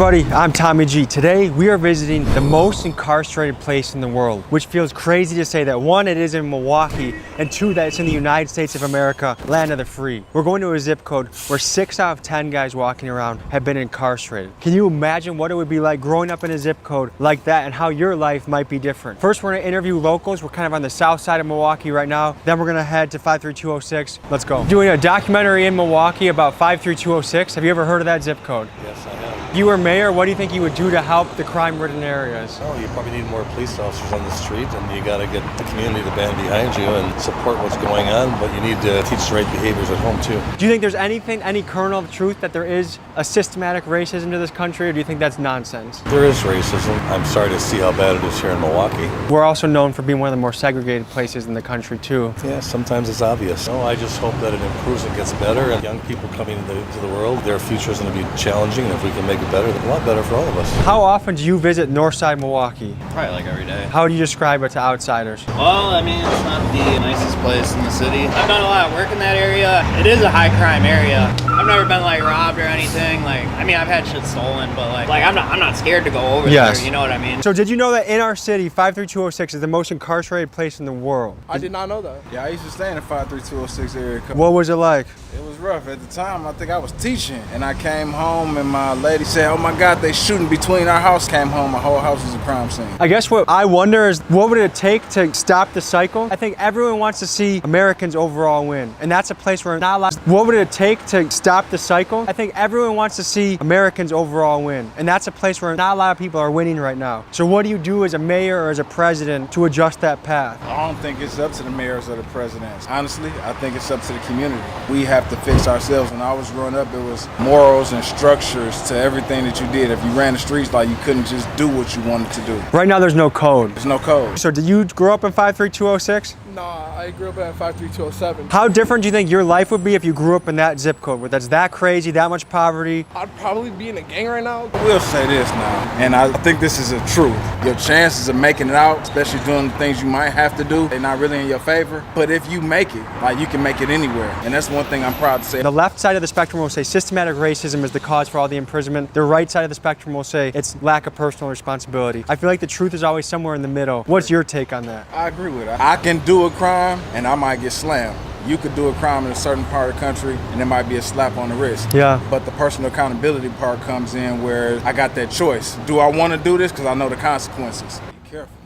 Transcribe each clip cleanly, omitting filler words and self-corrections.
everybody, I'm Tommy G. Today we are visiting the most incarcerated place in the world, which feels crazy to say that one, it is in Milwaukee, and two, that it's in the United States of America, land of the free. We're going to a zip code where 6 out of 10 guys walking around have been incarcerated. Can you imagine what it would be like growing up in a zip code like that and how your life might be different? First, we're gonna interview locals. We're kind of on the south side of Milwaukee right now. Then we're gonna head to 53206. Let's go. Doing a documentary in Milwaukee about 53206. Have you ever heard of that zip code? Yes, I have. If you were mayor, what do you think you would do to help the crime-ridden areas? Oh, you probably need more police officers on the street, and you got to get the community to band behind you and support what's going on, but you need to teach the right behaviors at home too. Do you think there's any kernel of truth that there is a systematic racism to this country, or do you think that's nonsense? There is racism. I'm sorry to see how bad it is here in Milwaukee. We're also known for being one of the more segregated places in the country too. Yeah, sometimes it's obvious. No, I just hope that it improves and gets better, and young people coming into the world, their future is going to be challenging, and if we can make it better, a lot better for all of us. How often do you visit Northside Milwaukee? Probably like every day. How would you describe it to outsiders? Well, I mean, it's not the nicest place in the city. I've done a lot of work in that area. It is a high crime area. I've never been like robbed or anything. Like, I mean, I've had shit stolen, but like I'm not scared to go over there. You know what I mean? So did you know that in our city, 53206 is the most incarcerated place in the world? I did not know that. Yeah, I used to stay in the 53206 area. What was it like? It was rough. At the time, I think I was teaching, and I came home, and my lady said, "Oh my God, they shooting between our house." Came home, my whole house was a crime scene. I guess what I wonder is, what would it take to stop the cycle? I think everyone wants to see Americans overall win, and that's a place where not a lot. What would it take to stop the cycle? I think everyone wants to see Americans overall win, and that's a place where not a lot of people are winning right now. So what do you do as a mayor or as a president to adjust that path? I don't think it's up to the mayors or the presidents. Honestly, I think it's up to the community. We have to fix ourselves. When I was growing up, it was morals and structures to everything that you did. If you ran the streets, like, you couldn't just do what you wanted to do. Right now, there's no code. There's no code. So did you grow up in 53206? No, I grew up in 53207. How different do you think your life would be if you grew up in that zip code where that's that crazy, that much poverty? I'd probably be in a gang right now. We'll say this now, and I think this is the truth. Your chances of making it out, especially doing the things you might have to do, they're not really in your favor. But if you make it, like, you can make it anywhere. And that's one thing I'm proud to say. The left side of the spectrum will say systematic racism is the cause for all the imprisonment. The right side of the spectrum will say it's lack of personal responsibility. I feel like the truth is always somewhere in the middle. What's your take on that? I agree with it. I can do a crime and I might get slammed. You could do a crime in a certain part of the country and it might be a slap on the wrist. Yeah. But the personal accountability part comes in where I got that choice. Do I want to do this? Because I know the consequences. Be careful.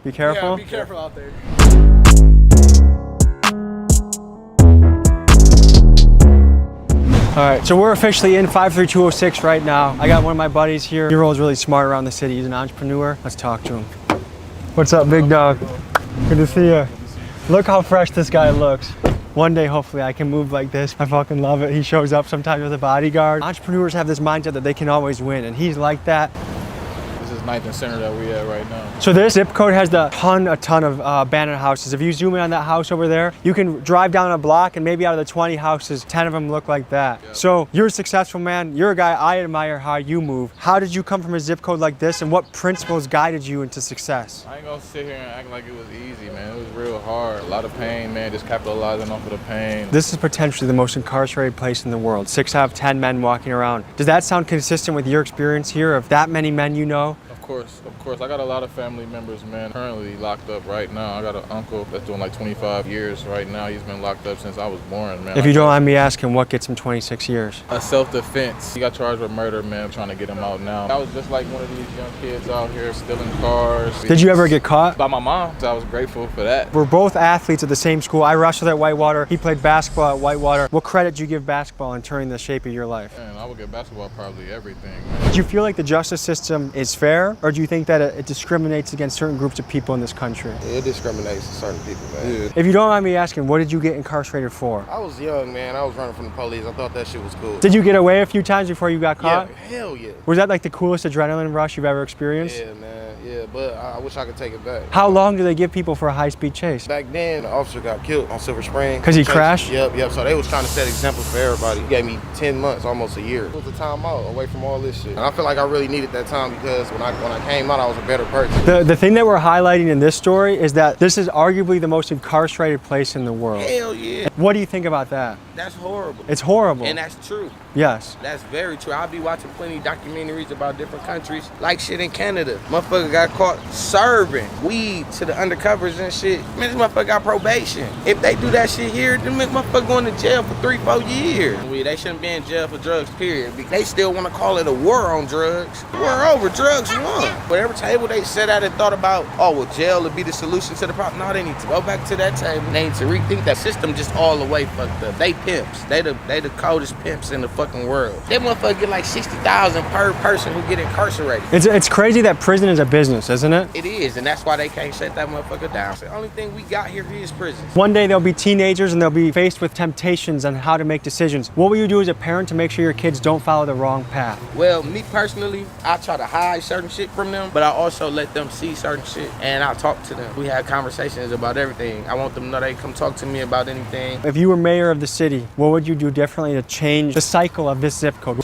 Be careful? Yeah, be careful out there. All right, so we're officially in 53206 right now. I got one of my buddies here. Your role's really smart around the city. He's an entrepreneur. Let's talk to him. What's up, big dog? Good to see you. Look how fresh this guy looks. One day, hopefully, I can move like this. I fucking love it. He shows up sometimes with a bodyguard. Entrepreneurs have this mindset that they can always win, and he's like that. This is 9th and Center that we at right now. So this zip code has a ton of abandoned houses. If you zoom in on that house over there, you can drive down a block and maybe out of the 20 houses, 10 of them look like that. Yep. So you're a successful man. You're a guy I admire how you move. How did you come from a zip code like this, and what principles guided you into success? I ain't gonna sit here and act like it was easy, man. It was real hard. A lot of pain, man, just capitalizing off of the pain. This is potentially the most incarcerated place in the world. 6 out of 10 men walking around. Does that sound consistent with your experience here of that many men you know? Of course. I got a lot of family members, man, currently locked up right now. I got an uncle that's doing like 25 years right now. He's been locked up since I was born, man. If you don't mind me asking, what gets him 26 years? A self-defense. He got charged with murder, man, trying to get him out now. I was just like one of these young kids out here stealing cars. Did you ever get caught? By my mom, so I was grateful for that. We're both athletes at the same school. I wrestled at Whitewater. He played basketball at Whitewater. What credit do you give basketball in turning the shape of your life? Man, I would give basketball probably everything, man. Do you feel like the justice system is fair, or do you think that it discriminates against certain groups of people in this country? It discriminates against certain people, man. Yeah. If you don't mind me asking, what did you get incarcerated for? I was young, man. I was running from the police. I thought that shit was cool. Did you get away a few times before you got caught? Yeah, hell yeah. Was that like the coolest adrenaline rush you've ever experienced? Yeah, man. Yeah, but I wish I could take it back. How long do they give people for a high-speed chase? Back then, the officer got killed on Silver Spring. Because he crashed? Yep. So they was trying to set examples for everybody. He gave me 10 months, almost a year. It was a time out away from all this shit. And I feel like I really needed that time because when I when I came out, I was a better person. The thing that we're highlighting in this story is that this is arguably the most incarcerated place in the world. Hell yeah. What do you think about that? That's horrible. It's horrible. And that's true. Yes. That's very true. I'll be watching plenty of documentaries about different countries, like shit in Canada. Motherfucker got caught serving weed to the undercovers and shit. Man, this motherfucker got probation. If they do that shit here, then motherfucker going to jail for 3-4 years. They shouldn't be in jail for drugs, period. They still want to call it a war on drugs. War over, drugs won. Whatever table they sat at and thought about, oh, well, jail would be the solution to the problem. No, they need to go back to that table. They need to rethink that system just all the way fucked up. They pimps. They the coldest pimps in the fucking world. That motherfucker get like 60,000 per person who get incarcerated. It's crazy that prison is a business, isn't it? It is, and that's why they can't shut that motherfucker down. The only thing we got here is prisons. One day they'll be teenagers and they'll be faced with temptations on how to make decisions. What will you do as a parent to make sure your kids don't follow the wrong path? Well, me personally, I try to hide certain shit from them, but I also let them see certain shit, and I talk to them. We have conversations about everything. I want them to know they come talk to me about anything. If you were mayor of the city, what would you do differently to change the cycle of this zip code?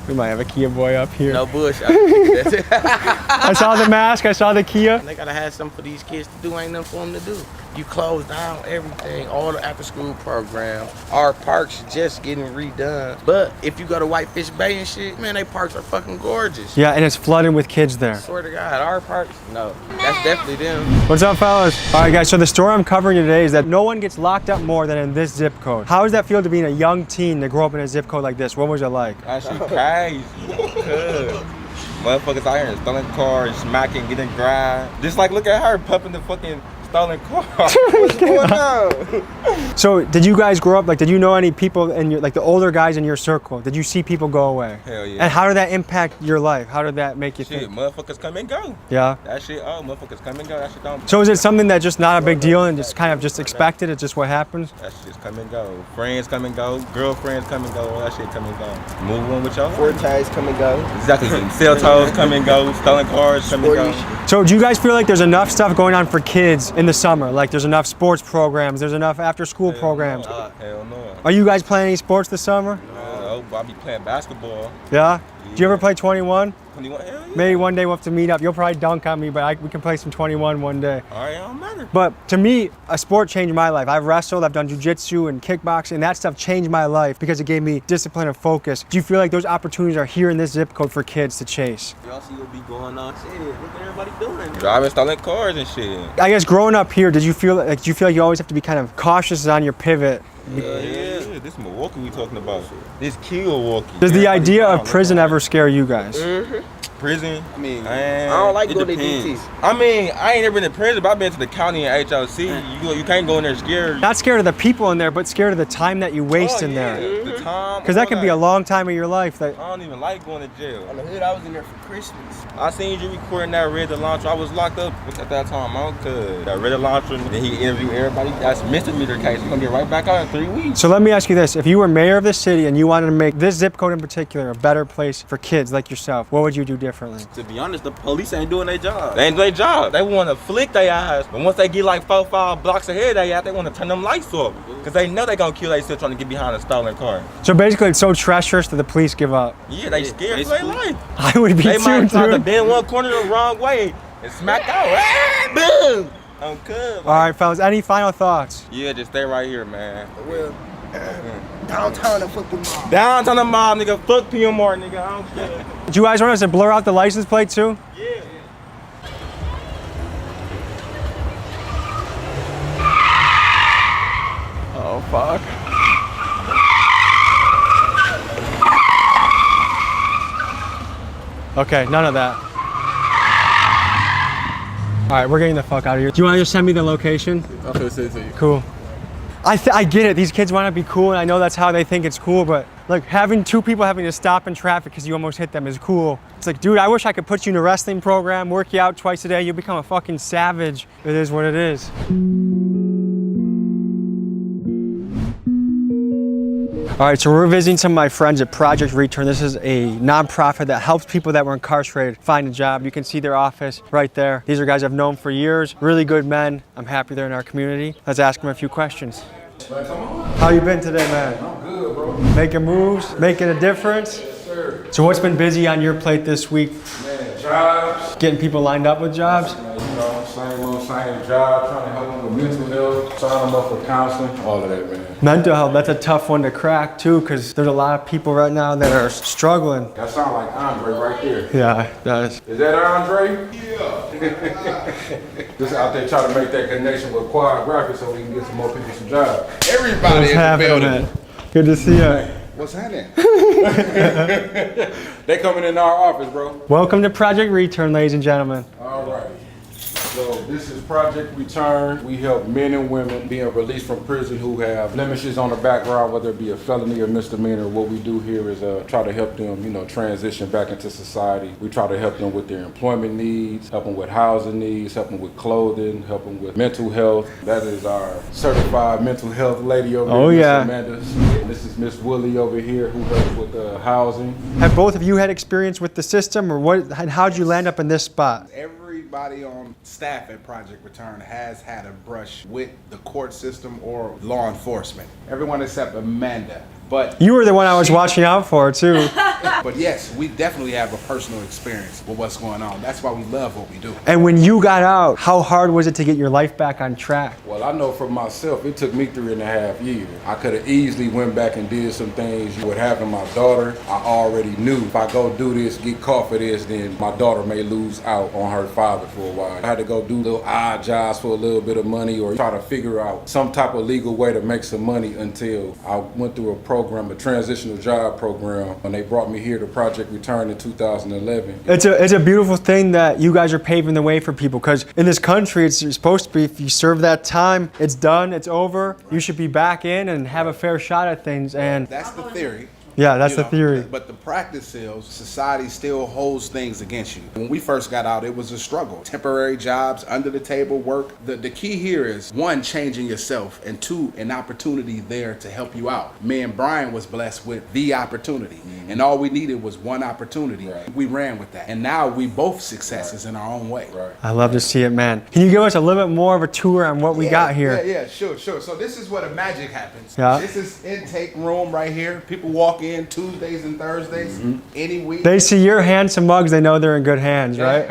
We might have a Kia boy up here. No bullshit. I saw the mask, I saw the Kia. They gotta have something for these kids to do. Ain't nothing for them to do. You close down everything, all the after-school programs. Our parks just getting redone. But if you go to Whitefish Bay and shit, man, they parks are fucking gorgeous. Yeah, and it's flooded with kids there. I swear to God, our parks, no. That's definitely them. What's up, fellas? All right, guys, so the story I'm covering today is that no one gets locked up more than in this zip code. How does that feel to be a young teen to grow up in a zip code like this? What was it like? That shit crazy. Good. Motherfuckers out here stealing cars, smacking, getting grind. Just like, look at her pumping the fucking stolen car. What's going on? So did you guys grow up, like, did you know any people in your, like the older guys in your circle? Did you see people go away? Hell yeah. And how did that impact your life? How did that make you Shit, think? motherfuckers come and go. Yeah. That shit, oh, motherfuckers come and go. That shit don't. So is it something that's just not a big deal and just kind of just expected? It's just what happens? That shit just come and go. Friends come and go. Girlfriends come and go. All that shit come and go. Move on with your life. Fortes come and go. Exactly. Cell toes come and go. Stolen cars come and go. So do you guys feel like there's enough stuff going on for kids in the summer? Like there's enough sports programs, there's enough after school programs. Hell no. Are you guys playing any sports this summer? I'll be playing basketball. Yeah? Do you ever play 21? 21, hell yeah. Maybe one day we'll have to meet up. You'll probably dunk on me, but we can play some 21 one day. All right, it don't matter. But to me, a sport changed my life. I've wrestled, I've done jiu-jitsu and kickboxing, and that stuff changed my life because it gave me discipline and focus. Do you feel like those opportunities are here in this zip code for kids to chase? Y'all see what be going on? Shit, look what everybody doing. Driving stolen cars and shit. I guess growing up here, did you feel like you always have to be kind of cautious on your pivot? Yeah. This Milwaukee we talking about. This key Milwaukee. Does the idea of prison ever scare you guys? Prison? I mean, I don't like it going to depends. DT. I mean, I ain't never been to prison, but I've been to the county and HOC. You can't go in there scared. Not scared of the people in there, but scared of the time that you waste in there. The time. Because that could be a long time of your life. That I don't even like going to jail. On the hood, I was in there for Christmas. I seen you recording that Red Launcher. I was locked up at that time. I could. That Red Launcher, then he interviewed everybody. That's misdemeanor case. He's gonna get right back out in 3 weeks. So let me ask you this. If you were mayor of this city and you wanted to make this zip code in particular a better place for kids like yourself, what would you do differently? To be honest, the police ain't doing their job. They ain't doing their job. They want to flick their eyes. But once they get like 4-5 blocks ahead of their ass, they want to turn them lights off. Because they know they going to kill themselves trying to get behind a stolen car. So basically it's so treacherous that the police give up. Yeah, they scared for their life. I would be They too, might try to dude. bend one corner the wrong way and smack out. Ah, boom! I'm good. All right, fellas, any final thoughts? Yeah, just stay right here, man. Well, downtown the fucking mall. Downtown the mob, nigga. Fuck PMR, nigga. I don't care. Do you guys want us to blur out the license plate too? Yeah. Oh, fuck. Okay, none of that. All right, we're getting the fuck out of here. Do you want to just send me the location? I'm gonna say it to you. Cool. I get it. These kids want to be cool, and I know that's how they think it's cool, but like having two people having to stop in traffic because you almost hit them is cool. It's like, dude, I wish I could put you in a wrestling program, work you out twice a day, you become a fucking savage. It is what it is. All right, so we're visiting some of my friends at Project Return. This is a nonprofit that helps people that were incarcerated find a job. You can see their office right there. These are guys I've known for years, really good men. I'm happy they're in our community. Let's ask them a few questions. How you been today, man? I'm good, bro. Making moves, making a difference? Yes, sir. So what's been busy on your plate this week? Man, jobs. Getting people lined up with jobs. Same old same job, trying to help them with mental health, sign them up for counseling, all of that, man. Mental health, that's a tough one to crack too, because there's a lot of people right now that are struggling. That sound like Andre right there. Yeah, it does. Is that Andre? Yeah. Just out there trying to make that connection with Quad Graphics so we can get some more people some jobs. Everybody What's in the happening, building. man? Good to see you. What's happening? They coming in our office, bro. Welcome to Project Return, ladies and gentlemen. All right. So this is Project Return. We help men and women being released from prison who have blemishes on the background, whether it be a felony or misdemeanor. What we do here is try to help them, transition back into society. We try to help them with their employment needs, help them with housing needs, help them with clothing, help them with mental health. That is our certified mental health lady over here, Miss Amanda. And this is Miss Willie over here who helps with housing. Have both of you had experience with the system, or what? And how'd you land up in this spot? Everybody on staff at Project Return has had a brush with the court system or law enforcement. Everyone except Amanda. But You were the one I was watching out for too. but yes, we definitely have a personal experience with what's going on. That's why we love what we do. And when you got out, how hard was it to get your life back on track? Well, I know for myself, it took me 3.5 years. I could have easily went back and did some things. What happened to my daughter, I already knew if I go do this, get caught for this, then my daughter may lose out on her father for a while. I had to go do little odd jobs for a little bit of money or try to figure out some type of legal way to make some money until I went through a program, a transitional job program, and they brought me here to Project Return in 2011. It's a beautiful thing that you guys are paving the way for people, because in this country it's supposed to be, if you serve that time, it's done, it's over, you should be back in and have a fair shot at things. And That's the theory. yeah, that's the theory. But the practice is society still holds things against you. When we first got out, it was a struggle. Temporary jobs, under the table work. The key here is one, changing yourself, and two, an opportunity there to help you out. Me and Brian was blessed with the opportunity, and all we needed was one opportunity. Right. We ran with that, and now we both successes in our own way. Right. I love to see it, man. Can you give us a little bit more of a tour on what we got here? Yeah, sure. So this is where the magic happens. Yeah. This is intake room right here. People walk in Tuesdays and Thursdays, any week. They see your handsome mugs, they know they're in good hands, right?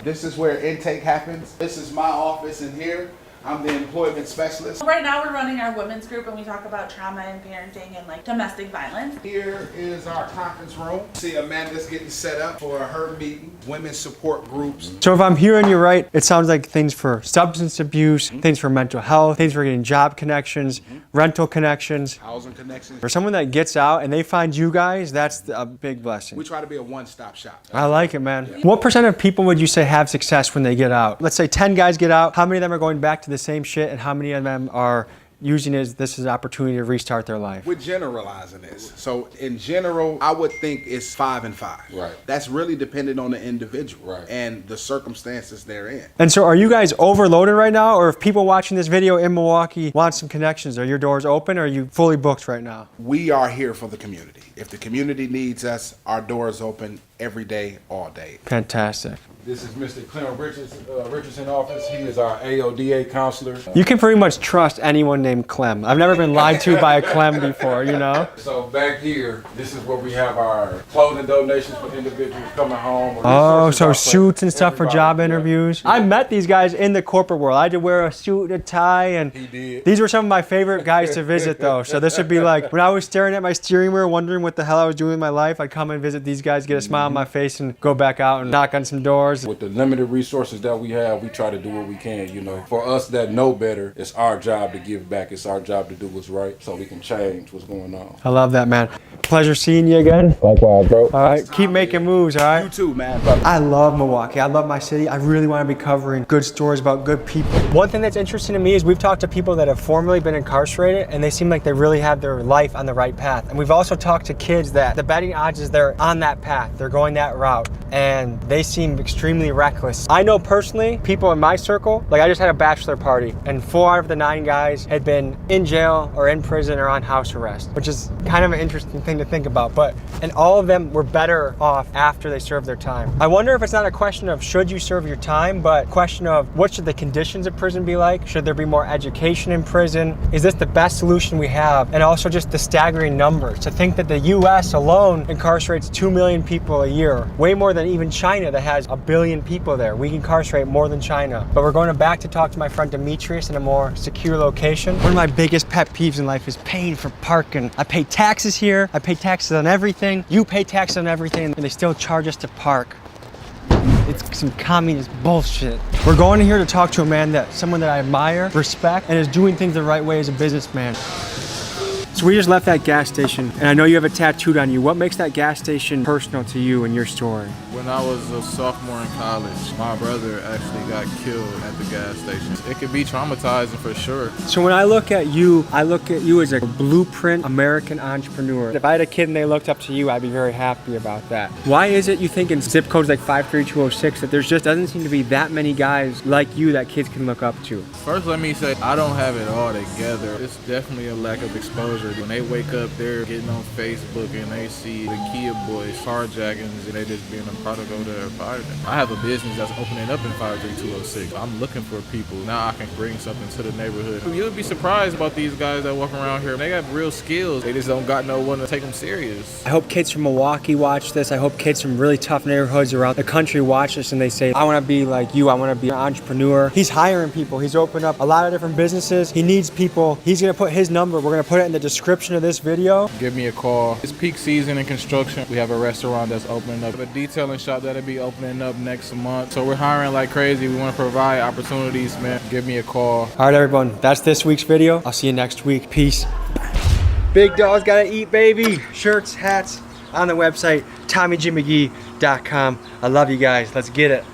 This is where intake happens. This is my office in here. I'm the employment specialist. Right now we're running our women's group and we talk about trauma and parenting and like domestic violence. Here is our conference room. See, Amanda's getting set up for her meeting, women's support groups. So if I'm hearing you right, it sounds like things for substance abuse, things for mental health, things for getting job connections, rental connections. Housing connections. For someone that gets out and they find you guys, that's a big blessing. We try to be a one-stop shop. I like it, man. What percent of people would you say have success when they get out? Let's say 10 guys get out. How many of them are going back to the same shit, and how many of them are using this as an opportunity to restart their life? We're generalizing this. So in general, I would think it's 5 and 5. Right. That's really dependent on the individual Right. and the circumstances they're in. And so are you guys overloaded right now, or if people watching this video in Milwaukee want some connections, are your doors open, or are you fully booked right now? We are here for the community. If the community needs us, our doors open every day, all day. Fantastic. This is Mr. Clem Richardson office. He is our AODA counselor. You can pretty much trust anyone named Clem. I've never been lied to by a Clem before, you know? So back here, this is where we have our clothing donations for individuals coming home. Oh, so suits and stuff for job interviews. I met these guys in the corporate world. I had to wear a suit and a tie, and He did. these were some of my favorite guys to visit though. So this would be like, when I was staring at my steering wheel wondering what the hell I was doing in my life, I'd come and visit these guys, get a smile on my face, and go back out and knock on some doors. With the limited resources that we have, we try to do what we can, you know. For us that know better, it's our job to give back. It's our job to do what's right so we can change what's going on. I love that, man. Pleasure seeing you again. Likewise, bro. All right, keep making moves, all right? You too, man. I love Milwaukee. I love my city. I really want to be covering good stories about good people. One thing that's interesting to me is we've talked to people that have formerly been incarcerated, and they seem like they really have their life on the right path. And we've also talked to kids that the betting odds is they're on that path. They're going that route, and they seem extremely reckless. I know personally, people in my circle, like I just had a bachelor party, and 4 out of the 9 guys had been in jail or in prison or on house arrest, which is kind of an interesting thing thing to think about, and all of them were better off after they served their time. I wonder if it's not a question of should you serve your time, but question of what should the conditions of prison be like? Should there be more education in prison? Is this the best solution we have? And also just the staggering numbers. To think that the US alone incarcerates 2 million people a year, way more than even China that has 1 billion people there. We incarcerate more than China. But we're going back to talk to my friend Demetrius in a more secure location. One of my biggest pet peeves in life is paying for parking. I pay taxes here, I pay taxes on everything, you pay taxes on everything, and they still charge us to park. It's some communist bullshit. We're going here to talk to a man someone that I admire, respect, and is doing things the right way as a businessman. So we just left that gas station, and I know you have it tattooed on you. What makes that gas station personal to you and your story? When I was a sophomore in college, my brother actually got killed at the gas station. It could be traumatizing for sure. So when I look at you as a blueprint American entrepreneur. If I had a kid and they looked up to you, I'd be very happy about that. Why is it you think in zip codes like 53206 that there's just doesn't seem to be that many guys like you that kids can look up to? First, let me say, I don't have it all together. It's definitely a lack of exposure. When they wake up, they're getting on Facebook and they see the Kia boys, carjackings, and they just being a product of their environment. I have a business that's opening up in 53206. I'm looking for people. Now I can bring something to the neighborhood. You'll be surprised about these guys that walk around here. They got real skills. They just don't got no one to take them serious. I hope kids from Milwaukee watch this. I hope kids from really tough neighborhoods around the country watch this and they say, I want to be like you. I want to be an entrepreneur. He's hiring people. He's opened up a lot of different businesses. He needs people. He's going to put his number. We're going to put it in the description of this video. Give me a call. It's peak season in construction. We have a restaurant that's opening up, a detailing shop that'll be opening up next month. So we're hiring like crazy. We want to provide opportunities, man. Give me a call. All right, everyone. That's this week's video. I'll see you next week. Peace. Big dogs gotta eat, baby. Shirts, hats on the website, TommyGMcGee.com. I love you guys. Let's get it.